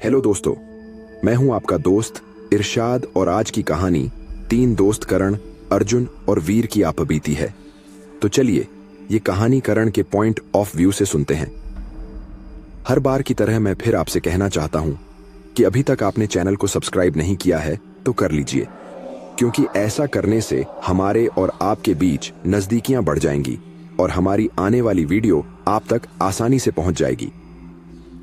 Hello दोस्तों, मैं हूं आपका दोस्त इरशाद और आज की कहानी 3 दोस्त करण, अर्जुन और वीर की आप बीती है। तो चलिए ये कहानी करण के पॉइंट ऑफ व्यू से सुनते हैं। हर बार की तरह मैं फिर आपसे कहना चाहता हूं कि अभी तक आपने चैनल को सब्सक्राइब नहीं किया है तो कर लीजिए, क्योंकि ऐसा करने से हमारे और आपके बीच नजदीकियां बढ़ जाएंगी और हमारी आने वाली वीडियो आप तक आसानी से पहुंच जाएगी।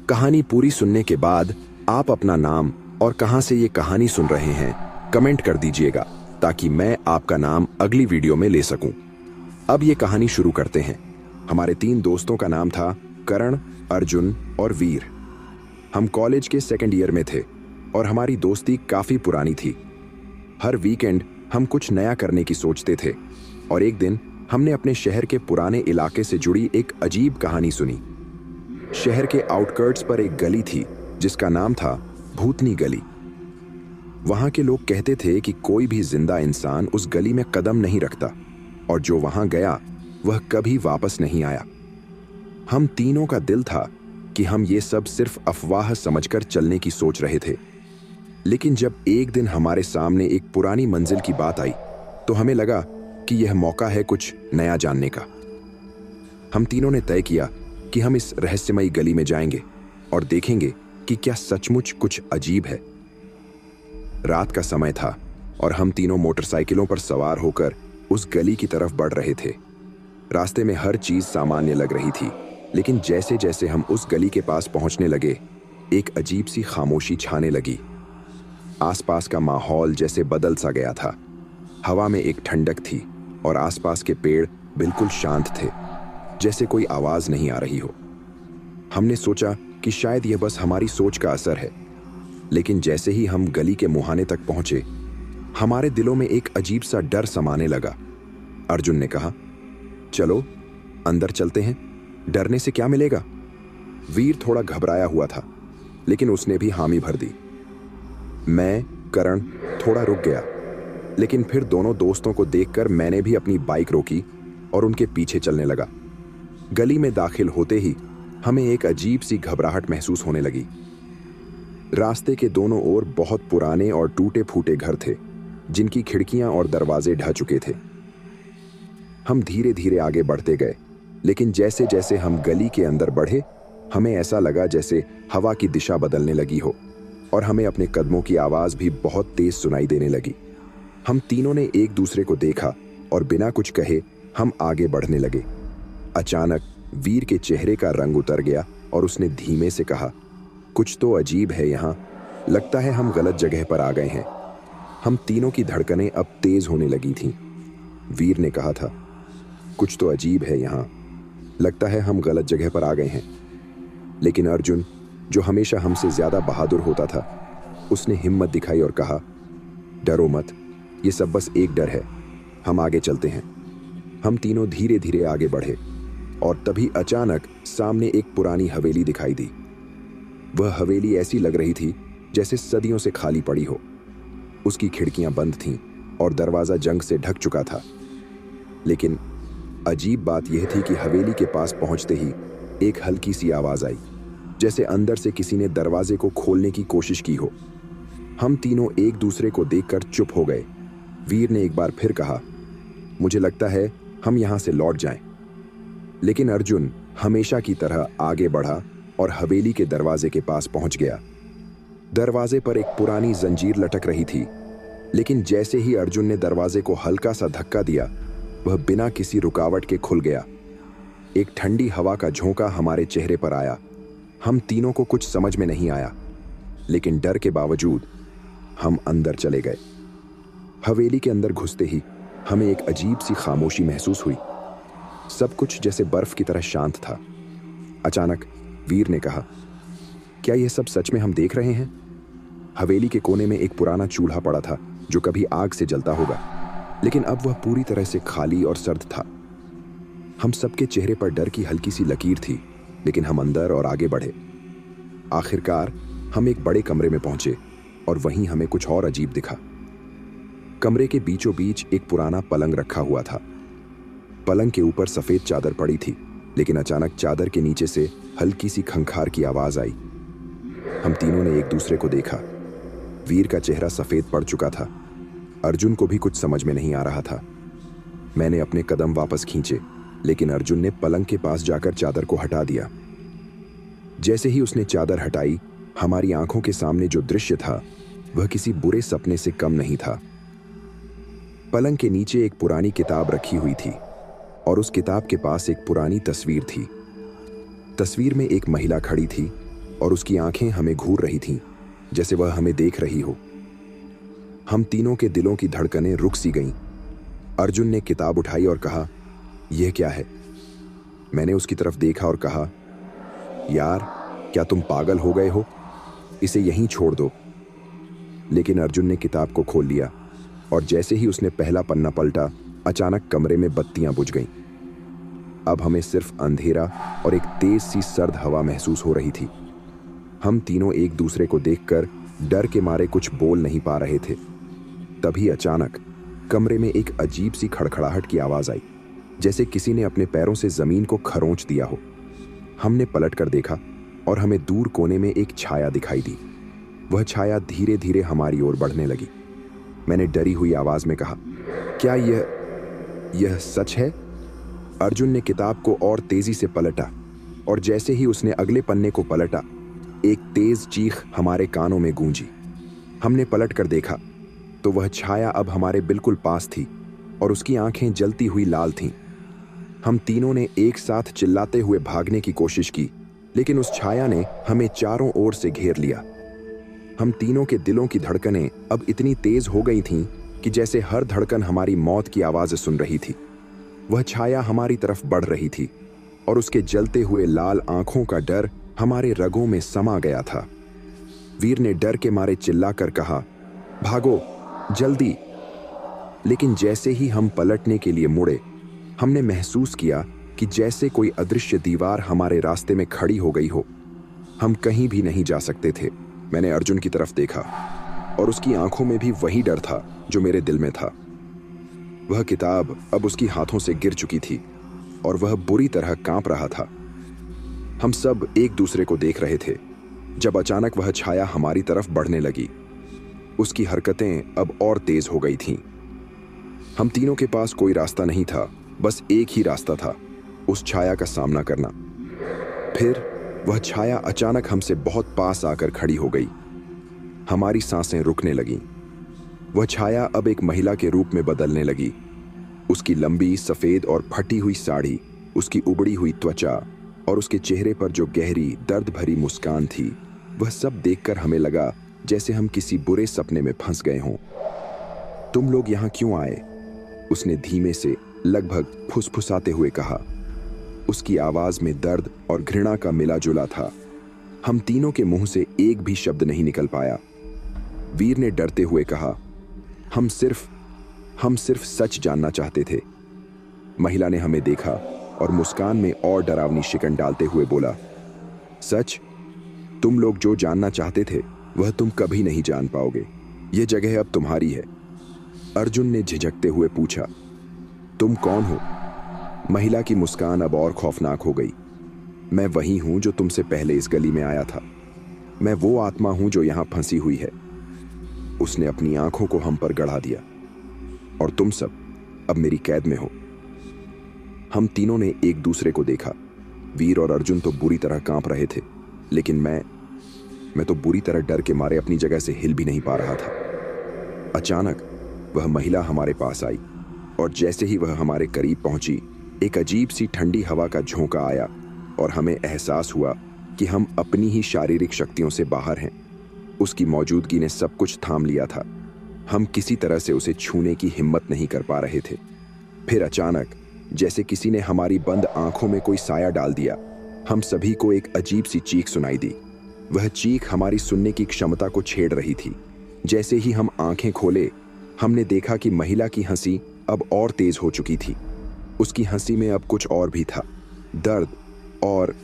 कहानी पूरी सुनने के बाद आप अपना नाम और कहां से ये कहानी सुन रहे हैं कमेंट कर दीजिएगा, ताकि मैं आपका नाम अगली वीडियो में ले सकूं। अब ये कहानी शुरू करते हैं। हमारे 3 दोस्तों का नाम था करण, अर्जुन और वीर। हम कॉलेज के सेकंड ईयर में थे और हमारी दोस्ती काफी पुरानी थी। हर वीकेंड हम कुछ नया करने की सोचते थे और एक दिन हमने अपने शहर के पुराने इलाके से जुड़ी एक अजीब कहानी सुनी। शहर के आउटकर्ट्स पर एक गली थी जिसका नाम था भूतनी गली। वहां के लोग कहते थे कि कोई भी जिंदा इंसान उस गली में कदम नहीं रखता और जो वहां गया वह कभी वापस नहीं आया। हम तीनों का दिल था कि हम ये सब सिर्फ अफवाह समझकर चलने की सोच रहे थे, लेकिन जब एक दिन हमारे सामने एक पुरानी मंजिल की बात आई तो हमें लगा कि यह मौका है कुछ नया जानने का। हम तीनों ने तय किया कि हम इस रहस्यमयी गली में जाएंगे और देखेंगे कि क्या सचमुच कुछ अजीब है। रात का समय था और हम तीनों मोटरसाइकिलों पर सवार होकर उस गली की तरफ बढ़ रहे थे। रास्ते में हर चीज सामान्य लग रही थी, लेकिन जैसे जैसे हम उस गली के पास पहुंचने लगे एक अजीब सी खामोशी छाने लगी। आसपास का माहौल जैसे बदल सा गया था। हवा में एक ठंडक थी और आसपास के पेड़ बिल्कुल शांत थे, जैसे कोई आवाज नहीं आ रही हो। हमने सोचा कि शायद यह बस हमारी सोच का असर है, लेकिन जैसे ही हम गली के मुहाने तक पहुंचे हमारे दिलों में एक अजीब सा डर समाने लगा। अर्जुन ने कहा, चलो अंदर चलते हैं, डरने से क्या मिलेगा। वीर थोड़ा घबराया हुआ था, लेकिन उसने भी हामी भर दी। मैं, करण थोड़ा रुक गया, लेकिन फिर दोनों दोस्तों को देखकर मैंने भी अपनी बाइक रोकी और उनके पीछे चलने लगा। गली में दाखिल होते ही हमें एक अजीब सी घबराहट महसूस होने लगी। रास्ते के दोनों ओर बहुत पुराने और टूटे फूटे घर थे, जिनकी खिड़कियां और दरवाजे ढह चुके थे। हम धीरे धीरे आगे बढ़ते गए, लेकिन जैसे जैसे हम गली के अंदर बढ़े हमें ऐसा लगा जैसे हवा की दिशा बदलने लगी हो और हमें अपने कदमों की आवाज भी बहुत तेज सुनाई देने लगी। हम तीनों ने एक दूसरे को देखा और बिना कुछ कहे हम आगे बढ़ने लगे। अचानक वीर के चेहरे का रंग उतर गया और उसने धीमे से कहा, कुछ तो अजीब है यहाँ, लगता है हम गलत जगह पर आ गए हैं। हम तीनों की धड़कनें अब तेज होने लगी थीं। वीर ने कहा था, कुछ तो अजीब है यहाँ, लगता है हम गलत जगह पर आ गए हैं। लेकिन अर्जुन, जो हमेशा हमसे ज्यादा बहादुर होता था, उसने हिम्मत दिखाई और कहा, डरो मत, ये सब बस एक डर है, हम आगे चलते हैं। हम तीनों धीरे धीरे आगे बढ़े और तभी अचानक सामने एक पुरानी हवेली दिखाई दी। वह हवेली ऐसी लग रही थी जैसे सदियों से खाली पड़ी हो। उसकी खिड़कियां बंद थीं और दरवाजा जंग से ढक चुका था। लेकिन अजीब बात यह थी कि हवेली के पास पहुंचते ही एक हल्की सी आवाज आई, जैसे अंदर से किसी ने दरवाजे को खोलने की कोशिश की हो। हम तीनों एक दूसरे को देखकर चुप हो गए। वीर ने एक बार फिर कहा, मुझे लगता है हम यहां से लौट जाएं। लेकिन अर्जुन हमेशा की तरह आगे बढ़ा और हवेली के दरवाजे के पास पहुंच गया। दरवाजे पर एक पुरानी जंजीर लटक रही थी, लेकिन जैसे ही अर्जुन ने दरवाजे को हल्का सा धक्का दिया वह बिना किसी रुकावट के खुल गया। एक ठंडी हवा का झोंका हमारे चेहरे पर आया। हम तीनों को कुछ समझ में नहीं आया, लेकिन डर के बावजूद हम अंदर चले गए। हवेली के अंदर घुसते ही हमें एक अजीब सी खामोशी महसूस हुई। सब कुछ जैसे बर्फ की तरह शांत था। अचानक वीर ने कहा, क्या यह सब सच में हम देख रहे हैं। हवेली के कोने में एक पुराना चूल्हा पड़ा था जो कभी आग से जलता होगा, लेकिन अब वह पूरी तरह से खाली और सर्द था। हम सबके चेहरे पर डर की हल्की सी लकीर थी, लेकिन हम अंदर और आगे बढ़े। आखिरकार हम एक बड़े कमरे में पहुंचे और वहीं हमें कुछ और अजीब दिखा। कमरे के बीचों बीच एक पुराना पलंग रखा हुआ था। पलंग के ऊपर सफेद चादर पड़ी थी, लेकिन अचानक चादर के नीचे से हल्की सी खंखार की आवाज आई। हम तीनों ने एक दूसरे को देखा। वीर का चेहरा सफेद पड़ चुका था। अर्जुन को भी कुछ समझ में नहीं आ रहा था। मैंने अपने कदम वापस खींचे, लेकिन अर्जुन ने पलंग के पास जाकर चादर को हटा दिया। जैसे ही उसने चादर हटाई, हमारी आंखों के सामने जो दृश्य था वह किसी बुरे सपने से कम नहीं था। पलंग के नीचे एक पुरानी किताब रखी हुई थी और उस किताब के पास एक पुरानी तस्वीर थी। तस्वीर में एक महिला खड़ी थी और उसकी आंखें हमें घूर रही थीं, जैसे वह हमें देख रही हो। हम तीनों के दिलों की धड़कनें रुक सी गईं। अर्जुन ने किताब उठाई और कहा, यह क्या है? मैंने उसकी तरफ देखा और कहा, यार, क्या तुम पागल हो गए हो? इसे यहीं छोड़ दो। लेकिन अर्जुन ने किताब को खोल लिया और जैसे ही उसने पहला पन्ना पलटा, अचानक कमरे में बत्तियां बुझ गईं। अब हमें सिर्फ अंधेरा और एक तेज सी सर्द हवा महसूस हो रही थी। हम तीनों एक दूसरे को देखकर डर के मारे कुछ बोल नहीं पा रहे थे। तभी अचानक कमरे में एक अजीब सी खड़खड़ाहट की आवाज आई, जैसे किसी ने अपने पैरों से जमीन को खरोंच दिया हो। हमने पलट कर देखा और हमें दूर कोने में एक छाया दिखाई दी। वह छाया धीरे धीरे हमारी ओर बढ़ने लगी। मैंने डरी हुई आवाज में कहा, क्या यह सच है? अर्जुन ने किताब को और तेजी से पलटा और जैसे ही उसने अगले पन्ने को पलटा, एक तेज चीख हमारे कानों में गूंजी। हमने पलट कर देखा तो वह छाया अब हमारे बिल्कुल पास थी और उसकी आंखें जलती हुई लाल थीं। हम तीनों ने एक साथ चिल्लाते हुए भागने की कोशिश की, लेकिन उस छाया ने हमें चारों ओर से घेर लिया। हम तीनों के दिलों की धड़कनें अब इतनी तेज हो गई थीं कि जैसे हर धड़कन हमारी मौत की आवाज़ सुन रही थी। वह छाया हमारी तरफ बढ़ रही थी और उसके जलते हुए लाल आंखों का डर हमारे रगों में समा गया था। वीर ने डर के मारे चिल्लाकर कहा, भागो, जल्दी। लेकिन जैसे ही हम पलटने के लिए मुड़े, हमने महसूस किया कि जैसे कोई अदृश्य दीवार हमारे रास्ते में खड़ी हो गई हो। हम कहीं भी नहीं जा सकते थे। मैंने अर्जुन की तरफ देखा और उसकी आंखों में भी वही डर था जो मेरे दिल में था। वह किताब अब उसकी हाथों से गिर चुकी थी और वह बुरी तरह कांप रहा था। हम सब एक दूसरे को देख रहे थे जब अचानक वह छाया हमारी तरफ बढ़ने लगी। उसकी हरकतें अब और तेज हो गई थीं। हम तीनों के पास कोई रास्ता नहीं था, बस एक ही रास्ता था, उस छाया का सामना करना। फिर वह छाया अचानक हमसे बहुत पास आकर खड़ी हो गई। हमारी सांसें रुकने लगीं। वह छाया अब एक महिला के रूप में बदलने लगी। उसकी लंबी सफेद और फटी हुई साड़ी, उसकी उबड़ी हुई त्वचा और उसके चेहरे पर जो गहरी दर्द भरी मुस्कान थी, वह सब देखकर हमें लगा जैसे हम किसी बुरे सपने में फंस गए हों। तुम लोग यहाँ क्यों आए? उसने धीमे से, लगभग फुसफुसाते हुए कहा। उसकी आवाज में दर्द और घृणा का मिला जुला था। हम तीनों के मुंह से एक भी शब्द नहीं निकल पाया। वीर ने डरते हुए कहा, हम सिर्फ सच जानना चाहते थे। महिला ने हमें देखा और मुस्कान में और डरावनी शिकन डालते हुए बोला, सच? तुम लोग जो जानना चाहते थे वह तुम कभी नहीं जान पाओगे। यह जगह अब तुम्हारी है। अर्जुन ने झिझकते हुए पूछा, तुम कौन हो? महिला की मुस्कान अब और खौफनाक हो गई। मैं वही हूं जो तुमसे पहले इस गली में आया था। मैं वो आत्मा हूं जो यहां फंसी हुई है। उसने अपनी आंखों को हम पर गड़ा दिया। और तुम सब अब मेरी कैद में हो। हम तीनों ने एक दूसरे को देखा। वीर और अर्जुन तो बुरी तरह कांप रहे थे, लेकिन मैं तो बुरी तरह डर के मारे अपनी जगह से हिल भी नहीं पा रहा था। अचानक वह महिला हमारे पास आई और जैसे ही वह हमारे करीब पहुंची, एक अजीब सी ठंडी हवा का झोंका आया और हमें एहसास हुआ कि हम अपनी ही शारीरिक शक्तियों से बाहर हैं। उसकी मौजूदगी ने सब कुछ थाम लिया था। हम किसी तरह से उसे छूने की हिम्मत नहीं कर पा रहे थे। फिर अचानक, जैसे किसी ने हमारी बंद आंखों में कोई साया डाल दिया, हम सभी को एक अजीब सी चीख सुनाई दी। वह चीख हमारी सुनने की क्षमता को छेड़ रही थी। जैसे ही हम आंखें खोले, हमने देखा कि महिला की हंसी अब और तेज हो चुकी थी। उसकी हंसी में अब कुछ और भी था, दर्द और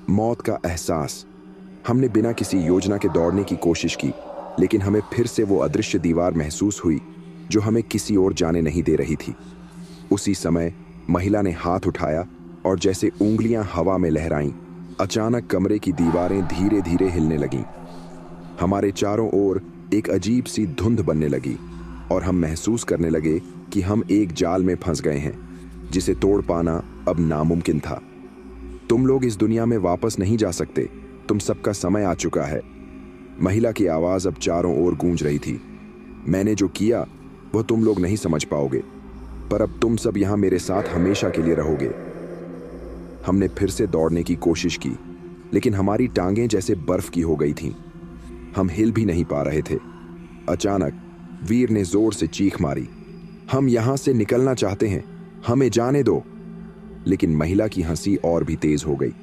मौत का एहसास। हमने बिना किसी योजना के दौड़ने की कोशिश की, लेकिन हमें फिर से वो अदृश्य दीवार महसूस हुई जो हमें किसी ओर जाने नहीं दे रही थी। उसी समय महिला ने हाथ उठाया और जैसे उंगलियां हवा में लहराईं, अचानक कमरे की दीवारें धीरे धीरे हिलने लगीं। हमारे चारों ओर एक अजीब सी धुंध बनने लगी और हम महसूस करने लगे कि हम एक जाल में फंस गए हैं जिसे तोड़ पाना अब नामुमकिन था। तुम लोग इस दुनिया में वापस नहीं जा सकते, तुम सबका समय आ चुका है। महिला की आवाज अब चारों ओर गूंज रही थी। मैंने जो किया वह तुम लोग नहीं समझ पाओगे, पर अब तुम सब यहां मेरे साथ हमेशा के लिए रहोगे। हमने फिर से दौड़ने की कोशिश की, लेकिन हमारी टांगें जैसे बर्फ की हो गई थीं। हम हिल भी नहीं पा रहे थे। अचानक वीर ने जोर से चीख मारी, हम यहां से निकलना चाहते हैं, हमें जाने दो। लेकिन महिला की हंसी और भी तेज हो गई।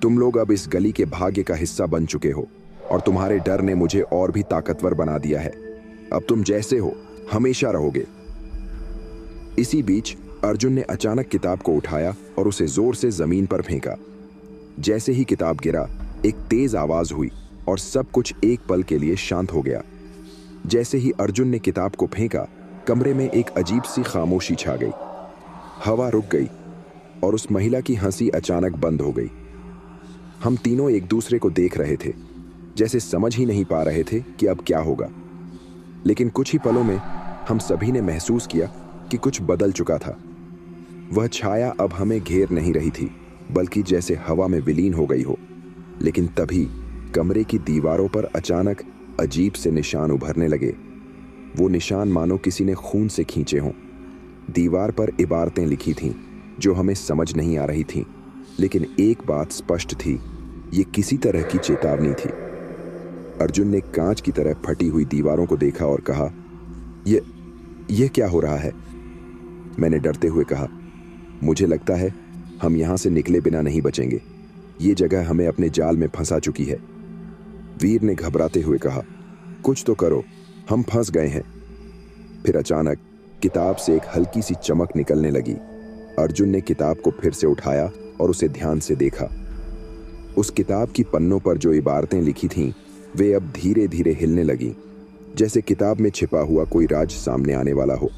तुम लोग अब इस गली के भाग्य का हिस्सा बन चुके हो और तुम्हारे डर ने मुझे और भी ताकतवर बना दिया है। अब तुम जैसे हो हमेशा रहोगे। इसी बीच अर्जुन ने अचानक किताब को उठाया और उसे जोर से जमीन पर फेंका। जैसे ही किताब गिरा, एक तेज आवाज हुई और सब कुछ एक पल के लिए शांत हो गया। जैसे ही अर्जुन ने किताब को फेंका, कमरे में एक अजीब सी खामोशी छा गई। हवा रुक गई और उस महिला की हंसी अचानक बंद हो गई। हम तीनों एक दूसरे को देख रहे थे, जैसे समझ ही नहीं पा रहे थे कि अब क्या होगा। लेकिन कुछ ही पलों में हम सभी ने महसूस किया कि कुछ बदल चुका था। वह छाया अब हमें घेर नहीं रही थी, बल्कि जैसे हवा में विलीन हो गई हो। लेकिन तभी कमरे की दीवारों पर अचानक अजीब से निशान उभरने लगे। वो निशान मानो किसी ने खून से खींचे हों। दीवार पर इबारतें लिखी थीं जो हमें समझ नहीं आ रही थीं, लेकिन एक बात स्पष्ट थी, ये किसी तरह की चेतावनी थी। अर्जुन ने कांच की तरह फटी हुई दीवारों को देखा और कहा, ये क्या हो रहा है? मैंने डरते हुए कहा, मुझे लगता है हम यहां से निकले बिना नहीं बचेंगे। ये जगह हमें अपने जाल में फंसा चुकी है। वीर ने घबराते हुए कहा, कुछ तो करो, हम फंस गए हैं। फिर अचानक किताब से एक हल्की सी चमक निकलने लगी। अर्जुन ने किताब को फिर से उठाया और उसे ध्यान से देखा। उस किताब की पन्नों पर जो इबारतें लिखी थीं, वे अब धीरे धीरे हिलने लगीं, जैसे किताब में छिपा हुआ कोई राज सामने आने वाला हो।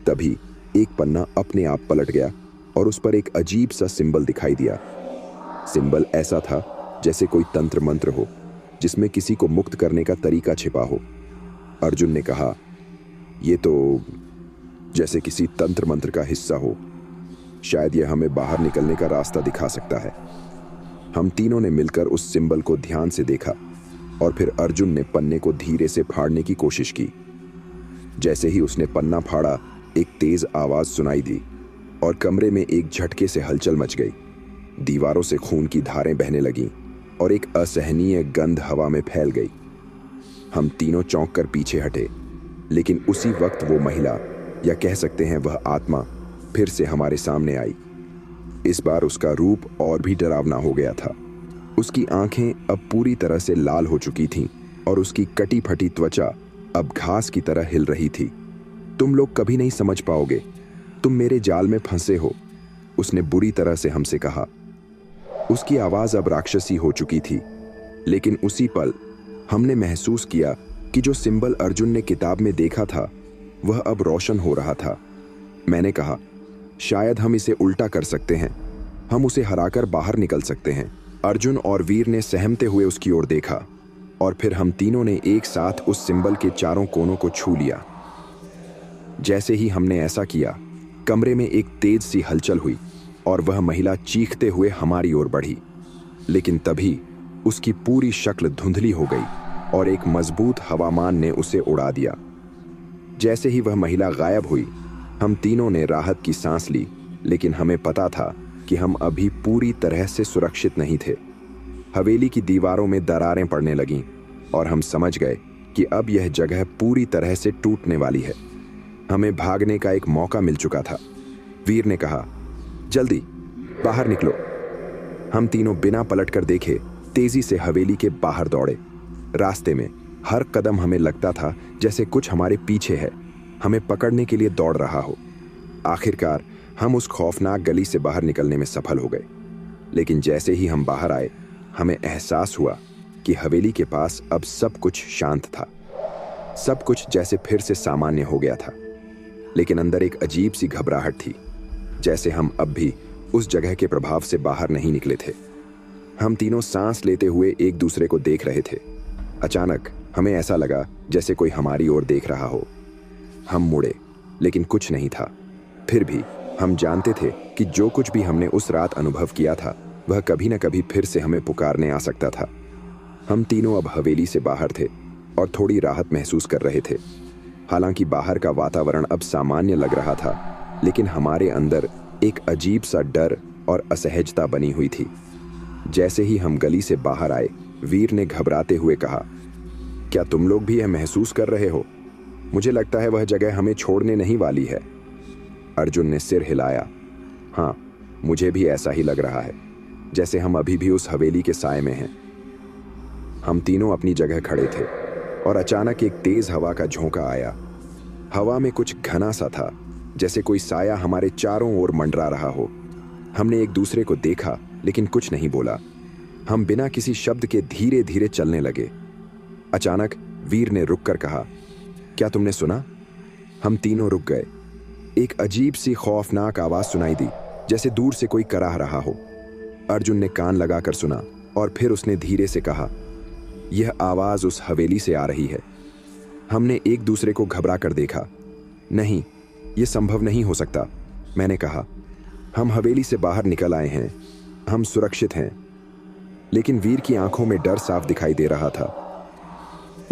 तभी एक पन्ना अपने आप पलट गया और उस पर एक अजीब सा सिंबल दिखाई दिया। सिंबल ऐसा था जैसे कोई तंत्र मंत्र हो, जिसमें किसी को मुक्त करने का तरीका छिपा हो। अर्जुन ने कहा, ये तो जैसे किसी तंत्र मंत्र का हिस्सा हो। शायद यह हमें बाहर निकलने का रास्ता दिखा सकता है। हम तीनों ने मिलकर उस सिंबल को ध्यान से देखा और फिर अर्जुन ने पन्ने को धीरे से फाड़ने की कोशिश की। जैसे ही उसने पन्ना फाड़ा, एक तेज आवाज सुनाई दी और कमरे में एक झटके से हलचल मच गई। दीवारों से खून की धारें बहने लगीं और एक असहनीय गंध हवा में फैल गई। हम तीनों चौंक कर पीछे हटे, लेकिन उसी वक्त वो महिला, या कह सकते हैं वह आत्मा, फिर से हमारे सामने आई। इस बार उसका रूप और भी डरावना हो गया था। उसकी आंखें अब पूरी तरह से लाल हो चुकी थीं और उसकी कटी फटी त्वचा अब घास की तरह हिल रही थी। तुम लोग कभी नहीं समझ पाओगे, तुम मेरे जाल में फंसे हो, उसने बुरी तरह से हमसे कहा। उसकी आवाज अब राक्षसी हो चुकी थी, लेकिन उसी पल हमने महसूस किया कि जो सिंबल अर्जुन ने किताब में देखा था, वह अब रोशन हो रहा था। मैंने कहा, शायद हम इसे उल्टा कर सकते हैं, हम उसे हराकर बाहर निकल सकते हैं। अर्जुन और वीर ने सहमते हुए उसकी ओर देखा और फिर हम तीनों ने एक साथ उस सिंबल के चारों कोनों को छू लिया। जैसे ही हमने ऐसा किया, कमरे में एक तेज सी हलचल हुई और वह महिला चीखते हुए हमारी ओर बढ़ी। लेकिन तभी उसकी पूरी शक्ल धुंधली हो गई और एक मजबूत हवामान ने उसे उड़ा दिया। जैसे ही वह महिला गायब हुई, हम तीनों ने राहत की सांस ली, लेकिन हमें पता था कि हम अभी पूरी तरह से सुरक्षित नहीं थे। हवेली की दीवारों में दरारें पड़ने लगीं और हम समझ गए कि अब यह जगह पूरी तरह से टूटने वाली है। हमें भागने का एक मौका मिल चुका था। वीर ने कहा, जल्दी बाहर निकलो। हम तीनों बिना पलटकर देखे तेजी से हवेली के बाहर दौड़े। रास्ते में हर कदम हमें लगता था जैसे कुछ हमारे पीछे है, हमें पकड़ने के लिए दौड़ रहा हो। आखिरकार हम उस खौफनाक गली से बाहर निकलने में सफल हो गए। लेकिन जैसे ही हम बाहर आए, हमें एहसास हुआ कि हवेली के पास अब सब कुछ शांत था। सब कुछ जैसे फिर से सामान्य हो गया था, लेकिन अंदर एक अजीब सी घबराहट थी, जैसे हम अब भी उस जगह के प्रभाव से बाहर नहीं निकले थे। हम तीनों सांस लेते हुए एक दूसरे को देख रहे थे। अचानक हमें ऐसा लगा जैसे कोई हमारी ओर देख रहा हो। हम मुड़े, लेकिन कुछ नहीं था। फिर भी हम जानते थे कि जो कुछ भी हमने उस रात अनुभव किया था वह कभी न कभी फिर से हमें पुकारने आ सकता था। हम तीनों अब हवेली से बाहर थे और थोड़ी राहत महसूस कर रहे थे। हालांकि बाहर का वातावरण अब सामान्य लग रहा था, लेकिन हमारे अंदर एक अजीब सा डर और असहजता बनी हुई थी। जैसे ही हम गली से बाहर आए, वीर ने घबराते हुए कहा, क्या तुम लोग भी यह महसूस कर रहे हो? मुझे लगता है वह जगह हमें छोड़ने नहीं वाली है। अर्जुन ने सिर हिलाया। हाँ, मुझे भी ऐसा ही लग रहा है, जैसे हम अभी भी उस हवेली के साए में हैं। हम तीनों अपनी जगह खड़े थे और अचानक एक तेज हवा का झोंका आया। हवा में कुछ घना सा था, जैसे कोई साया हमारे चारों ओर मंडरा रहा हो। हमने एक दूसरे को देखा, लेकिन कुछ नहीं बोला। हम बिना किसी शब्द के धीरे धीरे चलने लगे। अचानक वीर ने रुककर कहा, क्या तुमने सुना? हम तीनों रुक गए। एक अजीब सी खौफनाक आवाज सुनाई दी, जैसे दूर से कोई कराह रहा हो। अर्जुन ने कान लगाकर सुना और फिर उसने धीरे से कहा, यह आवाज उस हवेली से आ रही है। हमने एक दूसरे को घबरा कर देखा। नहीं, यह संभव नहीं हो सकता, मैंने कहा। हम हवेली से बाहर निकल आए हैं, हम सुरक्षित हैं। लेकिन वीर की आंखों में डर साफ दिखाई दे रहा था।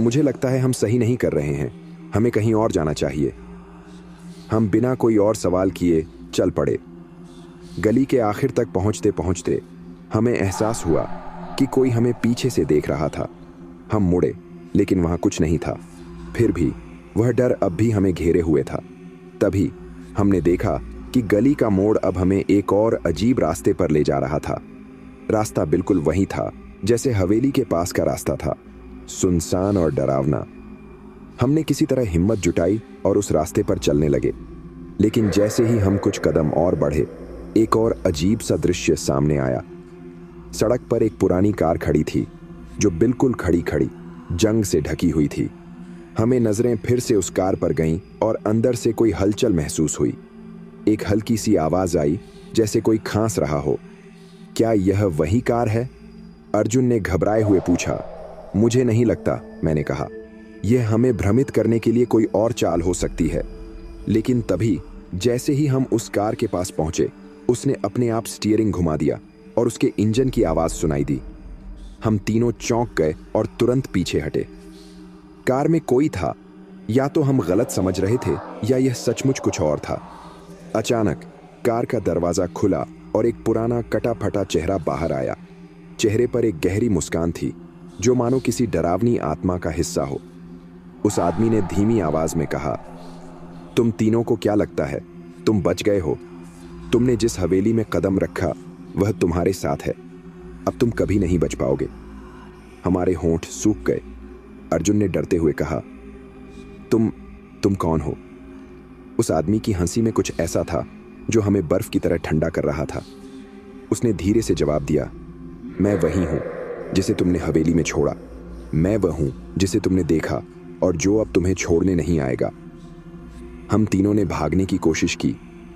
मुझे लगता है हम सही नहीं कर रहे हैं, हमें कहीं और जाना चाहिए। हम बिना कोई और सवाल किए चल पड़े। गली के आखिर तक पहुंचते पहुंचते हमें एहसास हुआ कि कोई हमें पीछे से देख रहा था। हम मुड़े, लेकिन वहां कुछ नहीं था। फिर भी वह डर अब भी हमें घेरे हुए था। तभी हमने देखा कि गली का मोड़ अब हमें एक और अजीब रास्ते पर ले जा रहा था। रास्ता बिल्कुल वही था जैसे हवेली के पास का रास्ता था, सुनसान और डरावना। हमने किसी तरह हिम्मत जुटाई और उस रास्ते पर चलने लगे। लेकिन जैसे ही हम कुछ कदम और बढ़े, एक और अजीब सा दृश्य सामने आया। सड़क पर एक पुरानी कार खड़ी थी, जो बिल्कुल खड़ी खड़ी जंग से ढकी हुई थी। हमें नजरें फिर से उस कार पर गईं और अंदर से कोई हलचल महसूस हुई। एक हल्की सी आवाज आई, जैसे कोई खांस रहा हो। क्या यह वही कार है? अर्जुन ने घबराए हुए पूछा। मुझे नहीं लगता, मैंने कहा। यह हमें भ्रमित करने के लिए कोई और चाल हो सकती है। लेकिन तभी जैसे ही हम उस कार के पास पहुंचे, उसने अपने आप स्टीयरिंग घुमा दिया और उसके इंजन की आवाज सुनाई दी। हम तीनों चौंक गए और तुरंत पीछे हटे। कार में कोई था। या तो हम गलत समझ रहे थे या यह सचमुच कुछ और था। अचानक कार का दरवाजा खुला और एक पुराना कटा फटा चेहरा बाहर आया। चेहरे पर एक गहरी मुस्कान थी, जो मानो किसी डरावनी आत्मा का हिस्सा हो। उस आदमी ने धीमी आवाज में कहा, तुम तीनों को क्या लगता है, तुम बच गए हो? तुमने जिस हवेली में कदम रखा वह तुम्हारे साथ है। अब तुम कभी नहीं बच पाओगे। हमारे होंठ सूख गए। अर्जुन ने डरते हुए कहा, तुम कौन हो? उस आदमी की हंसी में कुछ ऐसा था जो हमें बर्फ की तरह ठंडा कर रहा था। उसने धीरे से जवाब दिया, मैं वही हूं जिसे तुमने हवेली में छोड़ा। मैं वह हूं जिसे तुमने देखा और जो अब तुम्हें छोड़ने नहीं आएगा। हम तीनों ने भागने की कोशिश की,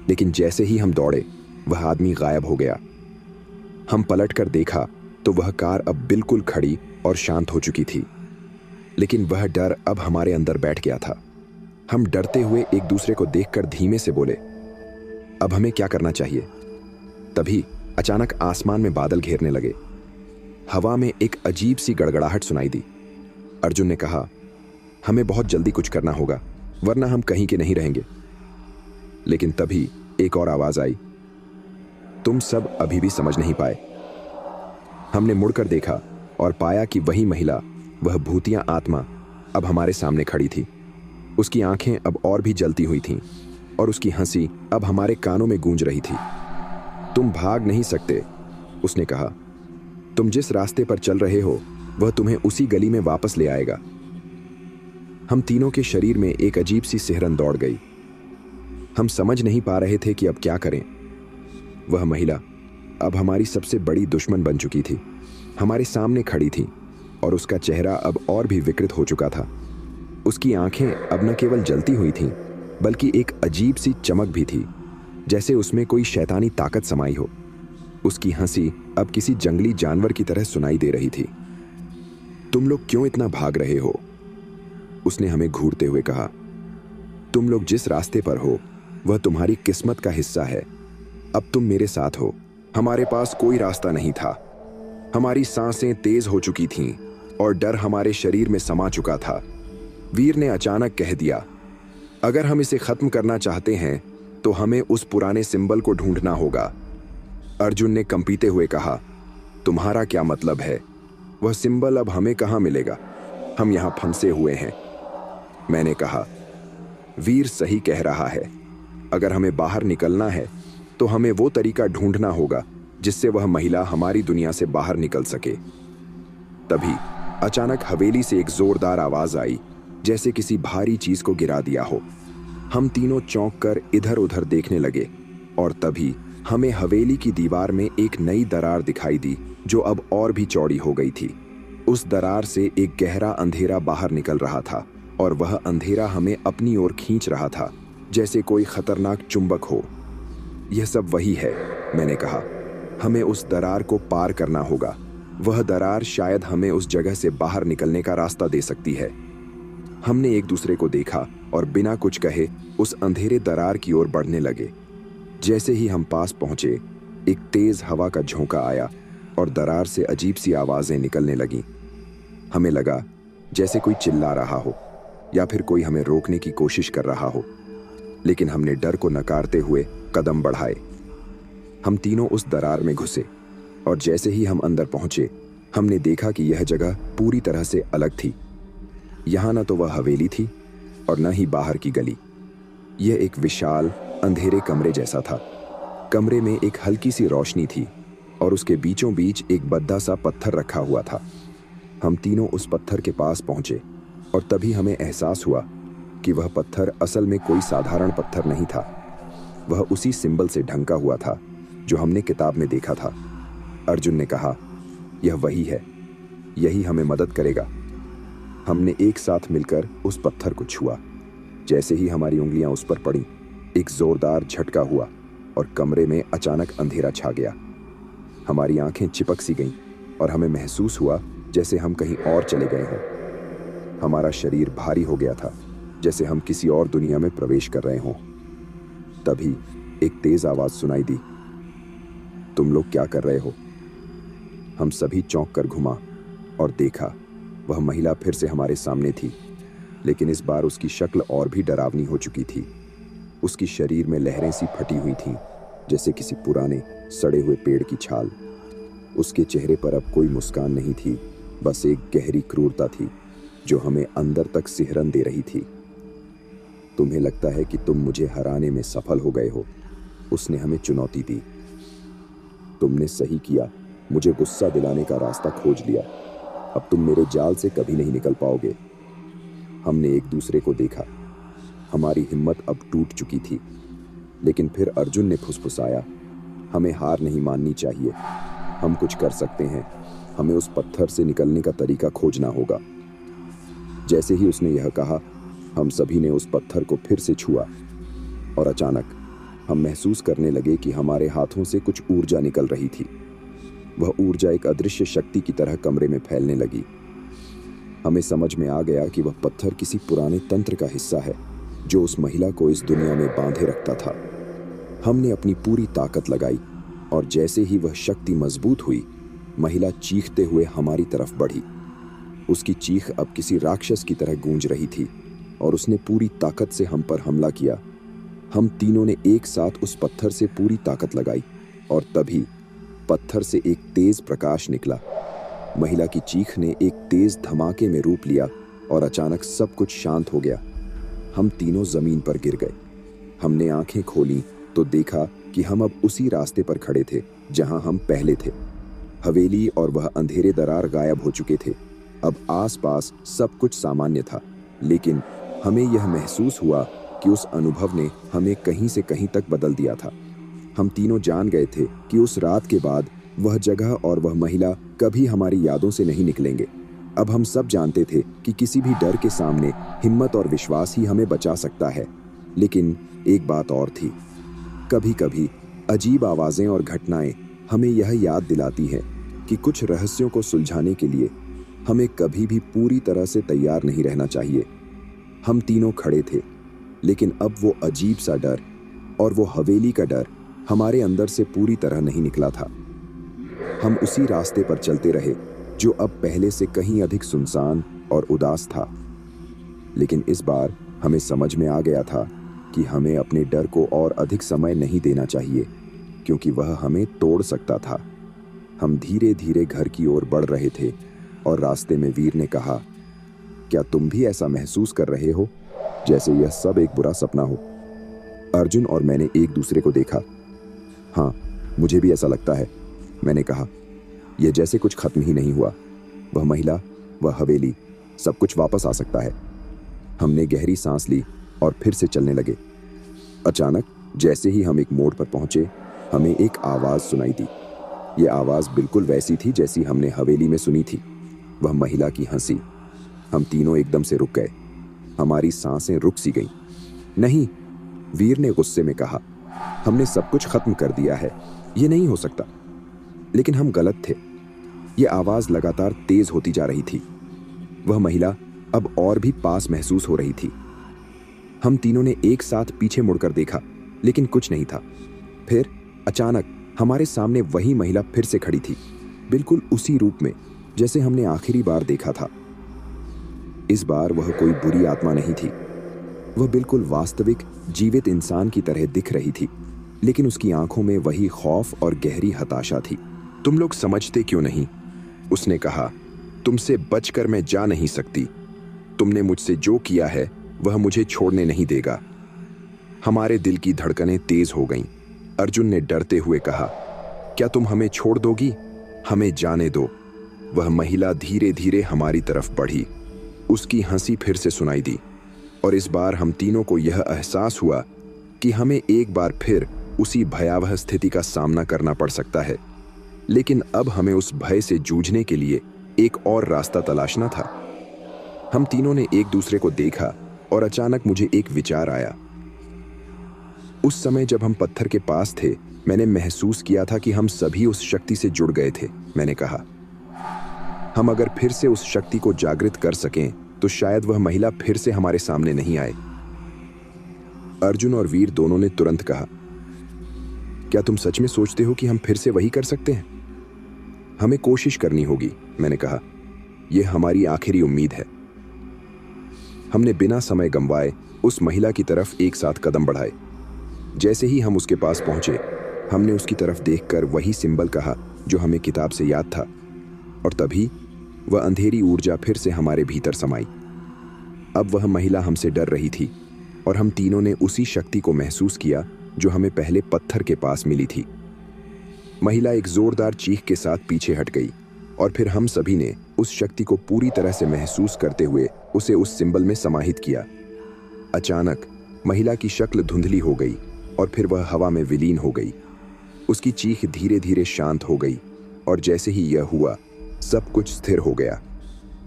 लेकिन जैसे ही हम दौड़े, वह आदमी गायब हो गया। हम पलटकर देखा तो वह कार अब बिल्कुल खड़ी और शांत हो चुकी थी। लेकिन वह डर अब हमारे अंदर बैठ गया था। हम डरते हुए एक दूसरे को देखकर धीमे से बोले, अब हमें क्या करना चाहिए? तभी अचानक आसमान में बादल घेरने लगे। हवा में एक अजीब सी गड़गड़ाहट सुनाई दी। अर्जुन ने कहा, हमें बहुत जल्दी कुछ करना होगा, वरना हम कहीं के नहीं रहेंगे। लेकिन तभी एक और आवाज आई, तुम सब अभी भी समझ नहीं पाए। हमने मुड़कर देखा और पाया कि वही महिला, वह भूतिया आत्मा, अब हमारे सामने खड़ी थी। उसकी आंखें अब और भी जलती हुई थीं और उसकी हंसी अब हमारे कानों में गूंज रही थी। तुम भाग नहीं सकते, उसने कहा। तुम जिस रास्ते पर चल रहे हो वह तुम्हें उसी गली में वापस ले आएगा। हम तीनों के शरीर में एक अजीब सी सिहरन दौड़ गई। हम समझ नहीं पा रहे थे कि अब क्या करें। वह महिला अब हमारी सबसे बड़ी दुश्मन बन चुकी थी, हमारे सामने खड़ी थी और उसका चेहरा अब और भी विकृत हो चुका था। उसकी आंखें अब न केवल जलती हुई थीं, बल्कि एक अजीब सी चमक भी थी, जैसे उसमें कोई शैतानी ताकत समाई हो। उसकी हंसी अब किसी जंगली जानवर की तरह सुनाई दे रही थी। तुम लोग क्यों इतना भाग रहे हो? उसने हमें घूरते हुए कहा। तुम लोग जिस रास्ते पर हो वह तुम्हारी किस्मत का हिस्सा है। अब तुम मेरे साथ हो। हमारे पास कोई रास्ता नहीं था। हमारी सांसें तेज हो चुकी थीं और डर हमारे शरीर में समा चुका था। वीर ने अचानक कह दिया, अगर हम इसे खत्म करना चाहते हैं तो हमें उस पुराने सिंबल को ढूंढना होगा। अर्जुन ने कंपीते हुए कहा, तुम्हारा क्या मतलब है? वह सिंबल अब हमें कहां मिलेगा? हम यहां फंसे हुए हैं। मैंने कहा, वीर सही कह रहा है। अगर हमें बाहर निकलना है तो हमें वो तरीका ढूंढना होगा जिससे वह महिला हमारी दुनिया से बाहर निकल सके। तभी अचानक हवेली से एक जोरदार आवाज आई, जैसे किसी भारी चीज को गिरा दिया हो। हम तीनों चौंक कर इधर उधर देखने लगे और तभी हमें हवेली की दीवार में एक नई दरार दिखाई दी जो अब और भी चौड़ी हो गई थी। उस दरार से एक गहरा अंधेरा बाहर निकल रहा था और वह अंधेरा हमें अपनी ओर खींच रहा था, जैसे कोई खतरनाक चुंबक हो। यह सब वही है, मैंने कहा। हमें उस दरार को पार करना होगा। वह दरार शायद हमें उस जगह से बाहर निकलने का रास्ता दे सकती है। हमने एक दूसरे को देखा और बिना कुछ कहे उस अंधेरे दरार की ओर बढ़ने लगे। जैसे ही हम पास पहुंचे, एक तेज हवा का झोंका आया और दरार से अजीब सी आवाजें निकलने लगीं। हमें लगा जैसे कोई चिल्ला रहा हो या फिर कोई हमें रोकने की कोशिश कर रहा हो, लेकिन हमने डर को नकारते हुए कदम बढ़ाए। हम तीनों उस दरार में घुसे और जैसे ही हम अंदर पहुंचे, हमने देखा कि यह जगह पूरी तरह से अलग थी। यहां न तो वह हवेली थी और न ही बाहर की गली। यह एक विशाल अंधेरे कमरे जैसा था। कमरे में एक हल्की सी रोशनी थी और उसके बीचों बीच एक बद्दा सा पत्थर रखा हुआ था। हम तीनों उस पत्थर के पास पहुंचे और तभी हमें एहसास हुआ कि वह पत्थर असल में कोई साधारण पत्थर नहीं था। वह उसी सिंबल से ढंका हुआ था जो हमने किताब में देखा था। अर्जुन ने कहा, यह वही है, यही हमें मदद करेगा। हमने एक साथ मिलकर उस पत्थर को छुआ। जैसे ही हमारी उंगलियां उस पर पड़ी, एक जोरदार झटका हुआ और कमरे में अचानक अंधेरा छा गया। हमारी आंखें चिपक सी गईं और हमें महसूस हुआ जैसे हम कहीं और चले गए हों। हमारा शरीर भारी हो गया था, जैसे हम किसी और दुनिया में प्रवेश कर रहे हों। तभी एक तेज आवाज सुनाई दी, तुम लोग क्या कर रहे हो? हम सभी चौंक कर घुमा और देखा वह महिला फिर से हमारे सामने थी, लेकिन इस बार उसकी शक्ल और भी डरावनी हो चुकी थी। उसकी शरीर में लहरें सी फटी हुई थीं, जैसे किसी पुराने सड़े हुए पेड़ की छाल। उसके चेहरे पर अब कोई मुस्कान नहीं थी, बस एक गहरी क्रूरता थी जो हमें अंदर तक सिहरन दे रही थी। तुम्हें लगता है कि तुम मुझे हराने में सफल हो गए हो, उसने हमें चुनौती दी। तुमने सही किया, मुझे गुस्सा दिलाने का रास्ता खोज लिया। अब तुम मेरे जाल से कभी नहीं निकल पाओगे। हमने एक दूसरे को देखा। हमारी हिम्मत अब टूट चुकी थी, लेकिन फिर अर्जुन ने फुसफुसाया, हमें हार नहीं माननी चाहिए। हम कुछ कर सकते हैं। हमें उस पत्थर से निकलने का तरीका खोजना होगा। जैसे ही उसने यह कहा, हम सभी ने उस पत्थर को फिर से छुआ और अचानक हम महसूस करने लगे कि हमारे हाथों से कुछ ऊर्जा निकल रही थी। वह ऊर्जा एक अदृश्य शक्ति की तरह कमरे में फैलने लगी। हमें समझ में आ गया कि वह पत्थर किसी पुराने तंत्र का हिस्सा है जो उस महिला को इस दुनिया में बांधे रखता था। हमने अपनी पूरी ताकत लगाई और जैसे ही वह शक्ति मजबूत हुई, महिला चीखते हुए हमारी तरफ बढ़ी। उसकी चीख अब किसी राक्षस की तरह गूंज रही थी और उसने पूरी ताकत से हम पर हमला किया। हम तीनों ने एक साथ उस पत्थर से पूरी ताकत लगाई और तभी पत्थर से एक तेज प्रकाश निकला। महिला की चीख ने एक तेज धमाके में रूप लिया और अचानक सब कुछ शांत हो गया। हम तीनों जमीन पर गिर गए। हमने आंखें खोली तो देखा कि हम अब उसी रास्ते पर खड़े थे जहां हम पहले थे। हवेली और वह अंधेरे दरार गायब हो चुके थे। अब आसपास सब कुछ सामान्य था, लेकिन हमें यह महसूस हुआ कि उस अनुभव ने हमें कहीं से कहीं तक बदल दिया था। हम तीनों जान गए थे कि उस रात के बाद वह जगह और वह महिला कभी हमारी यादों से नहीं निकलेंगे। अब हम सब जानते थे कि किसी भी डर के सामने हिम्मत और विश्वास ही हमें बचा सकता है। लेकिन एक बात और थी, कभी कभी अजीब आवाजें और घटनाएं हमें यह याद दिलाती हैं कि कुछ रहस्यों को सुलझाने के लिए हमें कभी भी पूरी तरह से तैयार नहीं रहना चाहिए। हम तीनों खड़े थे, लेकिन अब वो अजीब सा डर और वो हवेली का डर हमारे अंदर से पूरी तरह नहीं निकला था। हम उसी रास्ते पर चलते रहे जो अब पहले से कहीं अधिक सुनसान और उदास था। लेकिन इस बार हमें समझ में आ गया था कि हमें अपने डर को और अधिक समय नहीं देना चाहिए, क्योंकि वह हमें तोड़ सकता था। हम धीरे धीरे घर की ओर बढ़ रहे थे और रास्ते में वीर ने कहा, क्या तुम भी ऐसा महसूस कर रहे हो जैसे यह सब एक बुरा सपना हो? अर्जुन और मैंने एक दूसरे को देखा। हाँ, मुझे भी ऐसा लगता है, मैंने कहा। यह जैसे कुछ खत्म ही नहीं हुआ। वह महिला, वह हवेली, सब कुछ वापस आ सकता है। हमने गहरी सांस ली और फिर से चलने लगे। अचानक जैसे ही हम एक मोड़ पर पहुंचे, हमें एक आवाज सुनाई दी। यह आवाज बिल्कुल वैसी थी जैसी हमने हवेली में सुनी थी। वह महिला की हंसी। हम तीनों एकदम से रुक गए। हमारी सांसें रुक सी गईं। नहीं, वीर ने गुस्से में कहा, हमने सब कुछ खत्म कर दिया है, यह नहीं हो सकता। लेकिन हम गलत थे। यह आवाज लगातार तेज होती जा रही थी। वह महिला अब और भी पास महसूस हो रही थी। हम तीनों ने एक साथ पीछे मुड़कर देखा, लेकिन कुछ नहीं था। फिर अचानक हमारे सामने वही महिला फिर से खड़ी थी, बिल्कुल उसी रूप में जैसे हमने आखिरी बार देखा था। इस बार वह कोई बुरी आत्मा नहीं थी। वह बिल्कुल वास्तविक जीवित इंसान की तरह दिख रही थी, लेकिन उसकी आंखों में वही खौफ और गहरी हताशा थी। तुम लोग समझते क्यों नहीं? उसने कहा, तुमसे बचकर मैं जा नहीं सकती। तुमने मुझसे जो किया है वह मुझे छोड़ने नहीं देगा। हमारे दिल की धड़कनें तेज हो गईं। अर्जुन ने डरते हुए कहा, क्या तुम हमें छोड़ दोगी? हमें जाने दो। वह महिला धीरे धीरे हमारी तरफ बढ़ी। उसकी हंसी फिर से सुनाई दी और इस बार हम तीनों को यह एहसास हुआ कि हमें एक बार फिर उसी भयावह स्थिति का सामना करना पड़ सकता है। लेकिन अब हमें उस भय से जूझने के लिए एक और रास्ता तलाशना था। हम तीनों ने एक दूसरे को देखा और अचानक मुझे एक विचार आया। उस समय जब हम पत्थर के पास थे, मैंने महसूस किया था कि हम सभी उस शक्ति से जुड़ गए थे। मैंने कहा, हम अगर फिर से उस शक्ति को जागृत कर सकें तो शायद वह महिला फिर से हमारे सामने नहीं आए। अर्जुन और वीर दोनों ने तुरंत कहा, क्या तुम सच में सोचते हो कि हम फिर से वही कर सकते हैं? हमें कोशिश करनी होगी, मैंने कहा। यह हमारी आखिरी उम्मीद है। हमने बिना समय गंवाए उस महिला की तरफ एक साथ कदम बढ़ाए। जैसे ही हम उसके पास पहुंचे, हमने उसकी तरफ देखकर वही सिंबल कहा जो हमें किताब से याद था, और तभी वह अंधेरी ऊर्जा फिर से हमारे भीतर समाई। अब वह महिला हमसे डर रही थी और हम तीनों ने उसी शक्ति को महसूस किया जो हमें पहले पत्थर के पास मिली थी। महिला एक जोरदार चीख के साथ पीछे हट गई और फिर हम सभी ने उस शक्ति को पूरी तरह से महसूस करते हुए उसे उस सिंबल में समाहित किया। अचानक महिला की शक्ल धुंधली हो गई और फिर वह हवा में विलीन हो गई। उसकी चीख धीरे धीरे शांत हो गई और जैसे ही यह हुआ, सब कुछ स्थिर हो गया।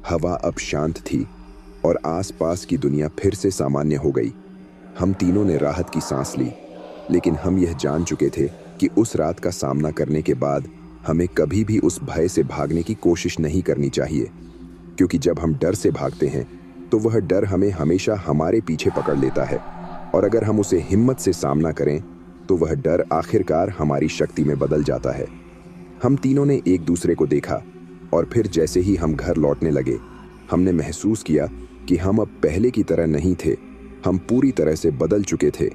हवा अब शांत थी और आसपास की दुनिया फिर से सामान्य हो गई। हम तीनों ने राहत की सांस ली, लेकिन हम यह जान चुके थे कि उस रात का सामना करने के बाद हमें कभी भी उस भय से भागने की कोशिश नहीं करनी चाहिए, क्योंकि जब हम डर से भागते हैं तो वह डर हमें हमेशा हमारे पीछे पकड़ लेता है, और अगर हम उसे हिम्मत से सामना करें तो वह डर आखिरकार हमारी शक्ति में बदल जाता है। हम तीनों ने एक दूसरे को देखा और फिर जैसे ही हम घर लौटने लगे, हमने महसूस किया कि हम अब पहले की तरह नहीं थे। हम पूरी तरह से बदल चुके थे।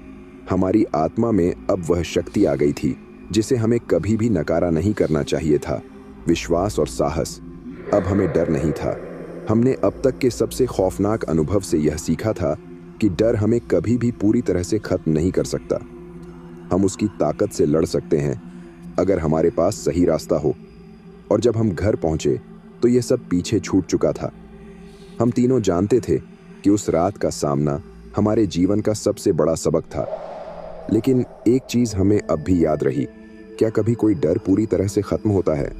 हमारी आत्मा में अब वह शक्ति आ गई थी जिसे हमें कभी भी नकारा नहीं करना चाहिए था, विश्वास और साहस। अब हमें डर नहीं था। हमने अब तक के सबसे खौफनाक अनुभव से यह सीखा था कि डर हमें कभी भी पूरी तरह से खत्म नहीं कर सकता। हम उसकी ताकत से लड़ सकते हैं अगर हमारे पास सही रास्ता हो। और जब हम घर पहुंचे तो यह सब पीछे छूट चुका था। हम तीनों जानते थे कि उस रात का सामना हमारे जीवन का सबसे बड़ा सबक था। लेकिन एक चीज हमें अब भी याद रही, क्या कभी कोई डर पूरी तरह से खत्म होता है?